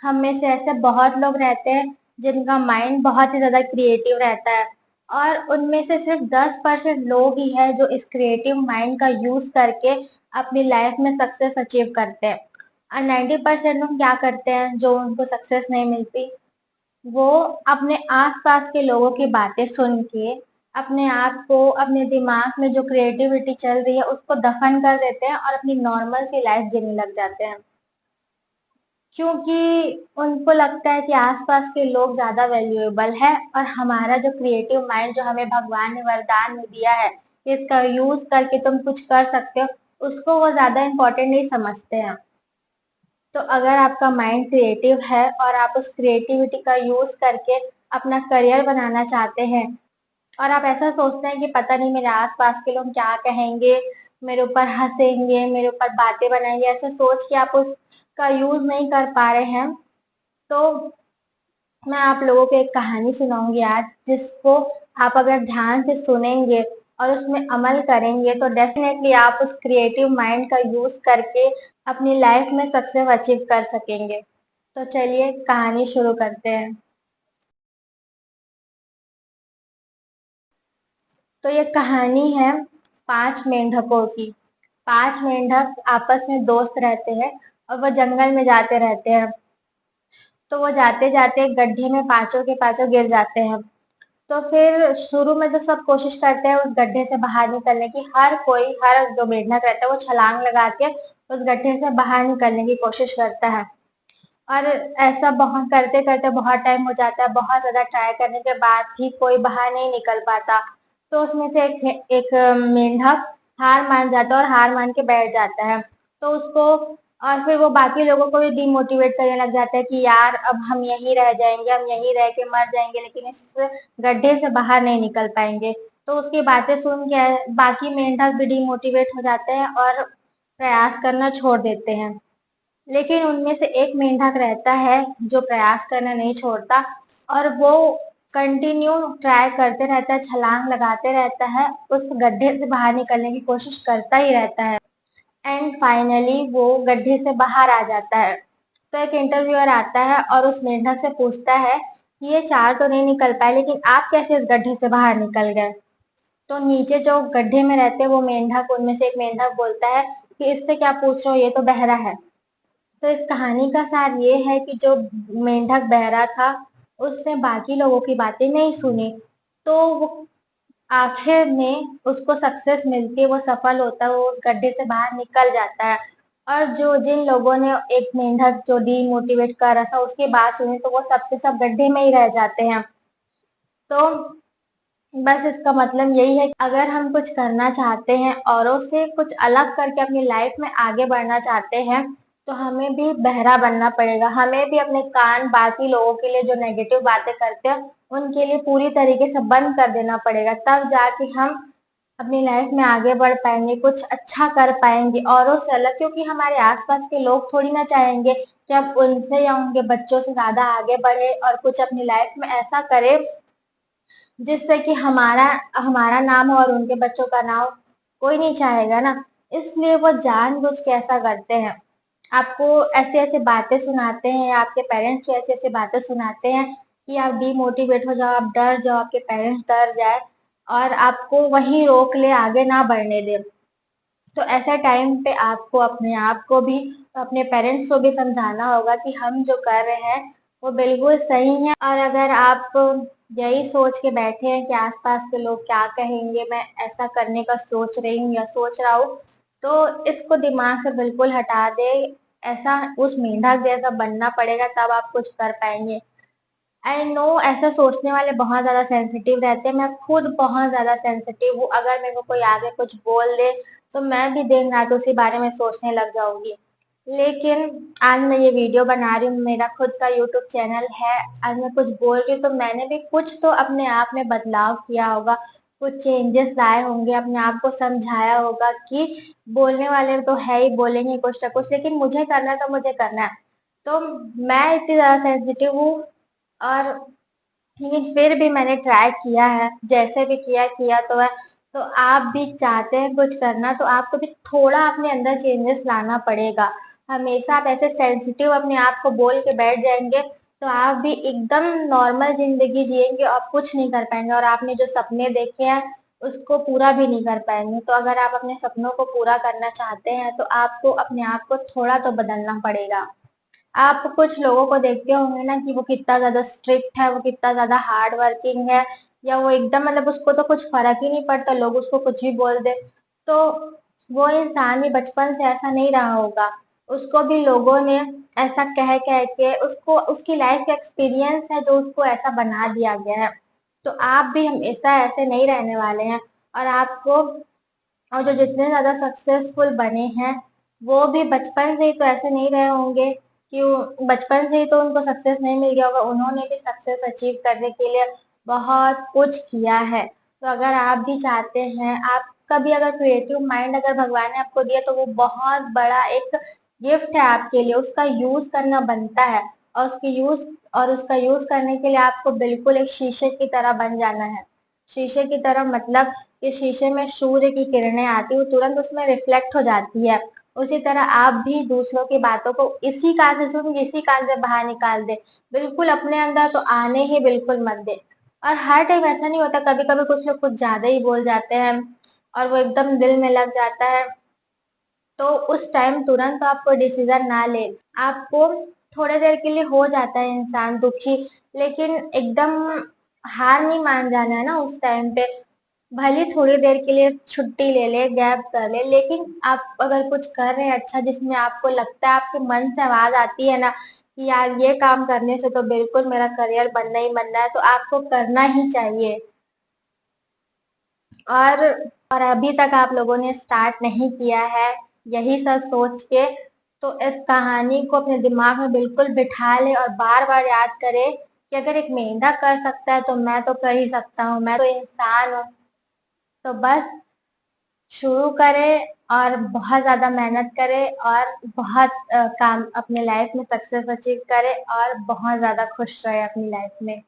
हम में से ऐसे बहुत लोग रहते हैं जिनका माइंड बहुत ही ज्यादा क्रिएटिव रहता है, और उनमें से सिर्फ 10% लोग ही है जो इस क्रिएटिव माइंड का यूज करके अपनी लाइफ में सक्सेस अचीव करते हैं। और 90% लोग क्या करते हैं जो उनको सक्सेस नहीं मिलती, वो अपने आसपास के लोगों की बातें सुन के अपने आप को, अपने दिमाग में जो क्रिएटिविटी चल रही है उसको दफन कर देते हैं और अपनी नॉर्मल सी लाइफ जीने लग जाते हैं, क्योंकि उनको लगता है कि आसपास के लोग ज्यादा वैल्यूएबल है, और हमारा जो क्रिएटिव माइंड जो हमें भगवान ने वरदान में दिया है कि इसका यूज करके तुम कुछ कर सकते हो, उसको वो ज्यादा इम्पोर्टेंट नहीं समझते हैं। तो अगर आपका माइंड क्रिएटिव है और आप उस क्रिएटिविटी का यूज करके अपना करियर बनाना चाहते हैं, और आप ऐसा सोचते हैं कि पता नहीं मेरे आसपास के लोग क्या कहेंगे, मेरे ऊपर हंसेंगे, मेरे ऊपर बातें बनाएंगे, ऐसे सोच के आप उसका यूज नहीं कर पा रहे हैं, तो मैं आप लोगों को एक कहानी सुनाऊंगी आज, जिसको आप अगर ध्यान से सुनेंगे और उसमें अमल करेंगे तो डेफिनेटली आप उस क्रिएटिव माइंड का यूज करके अपनी लाइफ में सक्सेस अचीव कर सकेंगे। तो चलिए कहानी शुरू करते हैं। तो ये कहानी है 5 मेंढकों की। 5 मेंढक आपस में दोस्त रहते हैं और वो जंगल में जाते रहते हैं। तो वो जाते जाते गड्ढे में पांचों के पांचों गिर जाते हैं। तो फिर शुरू में तो सब कोशिश करते हैं उस गड्ढे से बाहर निकलने की, हर कोई, हर जो मेंढक रहता है वो छलांग लगा के उस गड्ढे से बाहर निकलने की कोशिश करता है। और ऐसा बहुत करते करते बहुत टाइम हो जाता है, बहुत ज्यादा ट्राई करने के बाद भी कोई बाहर नहीं निकल पाता। तो उसमें से एक मेंढक हार मान जाता है और हार मान के बैठ जाता है। तो उसको, और फिर वो बाकी लोगों को भी डिमोटिवेट करने लग जाता है कि यार अब हम यहीं रह जाएंगे, हम यहीं रह के मर जाएंगे, लेकिन इस गड्ढे से बाहर नहीं निकल पाएंगे। तो उसकी बातें सुन के बाकी मेंढक भी डिमोटिवेट हो जाते हैं और प्रयास करना छोड़ देते हैं। लेकिन उनमें से एक मेंढक रहता है जो प्रयास करना नहीं छोड़ता, और वो कंटिन्यू ट्राई करते रहता है, छलांग लगाते रहता है, उस गड्ढे से बाहर निकलने की कोशिश करता ही रहता है। एंड फाइनली वो गड्ढे से बाहर आ जाता है। तो एक इंटरव्यूअर आता है और उस मेंढक से पूछता है कि ये चार तो नहीं निकल पाए, लेकिन आप कैसे इस गड्ढे से बाहर निकल गए। तो नीचे जो गड्ढे में रहते हैं वो मेंढक, उनमें से एक मेंढक बोलता है कि इससे क्या पूछ रहे हो, ये तो बहरा है। तो इस कहानी का सार ये है कि जो मेंढक बहरा था उसने बाकी लोगों की बातें नहीं सुनी, तो वो आखिर में उसको सक्सेस मिलती है, वो सफल होता है, वो उस गड्ढे से बाहर निकल जाता है। और जो जिन लोगों ने, एक मेंढक जो डीमोटिवेट कर रहा था उसकी बात सुनी, तो वो सबके सब गड्ढे में ही रह जाते हैं। तो बस इसका मतलब यही है कि अगर हम कुछ करना चाहते हैं, औरों से कुछ अलग करके अपनी लाइफ में आगे बढ़ना चाहते हैं, तो हमें भी बहरा बनना पड़ेगा। हमें भी अपने कान बाकी लोगों के लिए जो नेगेटिव बातें करते हैं उनके लिए पूरी तरीके से बंद कर देना पड़ेगा, तब जाके हम अपनी लाइफ में आगे बढ़ पाएंगे, कुछ अच्छा कर पाएंगे औरों से अलग। क्योंकि हमारे आसपास के लोग थोड़ी ना चाहेंगे कि हम उनसे या उनके बच्चों से ज्यादा आगे बढ़े और कुछ अपनी लाइफ में ऐसा करें जिससे कि हमारा हमारा नाम हो और उनके बच्चों का नाम। कोई नहीं चाहेगा ना, इसलिए वो जानबूझ के ऐसा करते हैं। आपको ऐसे ऐसे बातें सुनाते हैं, या आपके पेरेंट्स को ऐसे ऐसे बातें सुनाते हैं कि आप डिमोटिवेट हो जाओ, आप डर जाओ, आपके पेरेंट्स डर जाए और आपको वहीं रोक ले, आगे ना बढ़ने दे। तो ऐसे टाइम पे आपको अपने आप को भी, अपने पेरेंट्स को भी समझाना होगा कि हम जो कर रहे हैं वो बिल्कुल सही है। और अगर आप यही सोच के बैठे हैं कि आसपास के लोग क्या कहेंगे, मैं ऐसा करने का सोच रही हूँ या सोच रहा हूँ, तो इसको दिमाग से बिल्कुल हटा दे। ऐसा उस मेंढक जैसा बनना पड़ेगा, तब आप कुछ कर पाएंगे। आई नो ऐसा सोचने वाले बहुत ज्यादा सेंसिटिव रहते हैं, मैं खुद बहुत ज्यादा सेंसिटिव हूँ। अगर मेरे को कोई आगे कुछ बोल दे तो मैं भी दिन रात उसी बारे में सोचने लग जाऊंगी। लेकिन आज मैं ये वीडियो बना रही हूँ, मेरा खुद का यूट्यूब चैनल है, आज मैं कुछ बोल रही हूँ, तो मैंने भी कुछ तो अपने आप में बदलाव किया होगा, कुछ चेंजेस लाए होंगे, अपने आप को समझाया होगा कि बोलने वाले तो है ही, बोलेंगे कुछ ना कुछ, लेकिन मुझे करना है तो मुझे करना है। तो मैं इतनी ज्यादा सेंसिटिव हूँ, और लेकिन फिर भी मैंने ट्राई किया है, जैसे भी किया किया तो है। तो आप भी चाहते हैं कुछ करना, तो आपको भी थोड़ा अपने अंदर चेंजेस लाना पड़ेगा। हमेशा आप ऐसे सेंसिटिव अपने आप को बोल के बैठ जाएंगे तो आप भी एकदम नॉर्मल जिंदगी जिएंगे और कुछ नहीं कर पाएंगे, और आपने जो सपने देखे हैं उसको पूरा भी नहीं कर पाएंगे। तो अगर आप अपने सपनों को पूरा करना चाहते हैं तो आपको अपने आप को थोड़ा तो बदलना पड़ेगा। आप कुछ लोगों को देखते होंगे ना कि वो कितना ज्यादा स्ट्रिक्ट है, वो कितना ज्यादा हार्ड वर्किंग है, या वो एकदम मतलब उसको तो कुछ फर्क ही नहीं पड़ता, लोग उसको कुछ भी बोल दे। तो वो इंसान भी बचपन से ऐसा नहीं रहा होगा, उसको भी लोगों ने ऐसा कह कह के उसको उसकी लाइफ का एक्सपीरियंस है जो उसको ऐसा बना दिया गया है। तो आप भी हमेशा ऐसे नहीं रहने वाले हैं। और आपको, और जो जितने ज्यादा सक्सेसफुल बने हैं वो भी बचपन से ही तो ऐसे नहीं रहे होंगे कि बचपन से ही तो उनको सक्सेस नहीं मिल गया होगा, उन्होंने भी सक्सेस अचीव करने के लिए बहुत कुछ किया है। तो अगर आप भी चाहते हैं, आपका भी अगर क्रिएटिव माइंड अगर भगवान ने आपको दिया तो वो बहुत बड़ा एक गिफ्ट है आपके लिए, उसका यूज करना बनता है। और उसका यूज करने के लिए आपको बिल्कुल एक शीशे की तरह बन जाना है। शीशे की तरह मतलब कि शीशे में सूर्य की किरणें आती वो तुरंत उसमें रिफ्लेक्ट हो जाती है। उसी तरह आप भी दूसरों की बातों को इसी कान से सुन के इसी कान से बाहर निकाल दे, बिल्कुल अपने अंदर तो आने ही बिल्कुल मत दे। और हर टाइम ऐसा नहीं होता, कभी कभी कुछ लोग कुछ ज्यादा ही बोल जाते हैं और वो एकदम दिल में लग जाता है। तो उस टाइम तुरंत आपको डिसीजन ना ले, आपको थोड़े देर के लिए हो जाता है इंसान दुखी, लेकिन एकदम हार नहीं मान जाना है ना उस टाइम पे। भले थोड़ी देर के लिए छुट्टी ले ले, गैप कर ले, लेकिन आप अगर कुछ कर रहे हैं अच्छा, जिसमें आपको लगता है, आपके मन से आवाज आती है ना कि यार ये काम करने से तो बिल्कुल मेरा करियर बनना ही बनना है, तो आपको करना ही चाहिए। और और अभी तक आप लोगों ने स्टार्ट नहीं किया है यही सब सोच के, तो इस कहानी को अपने दिमाग में बिल्कुल बिठा ले और बार बार याद करे कि अगर एक मेंढक कर सकता है तो मैं तो कर ही सकता हूँ, मैं तो इंसान हूँ। तो बस शुरू करें और बहुत ज्यादा मेहनत करें और बहुत काम अपने लाइफ में सक्सेस अचीव करें और बहुत ज्यादा खुश रहे अपनी लाइफ में।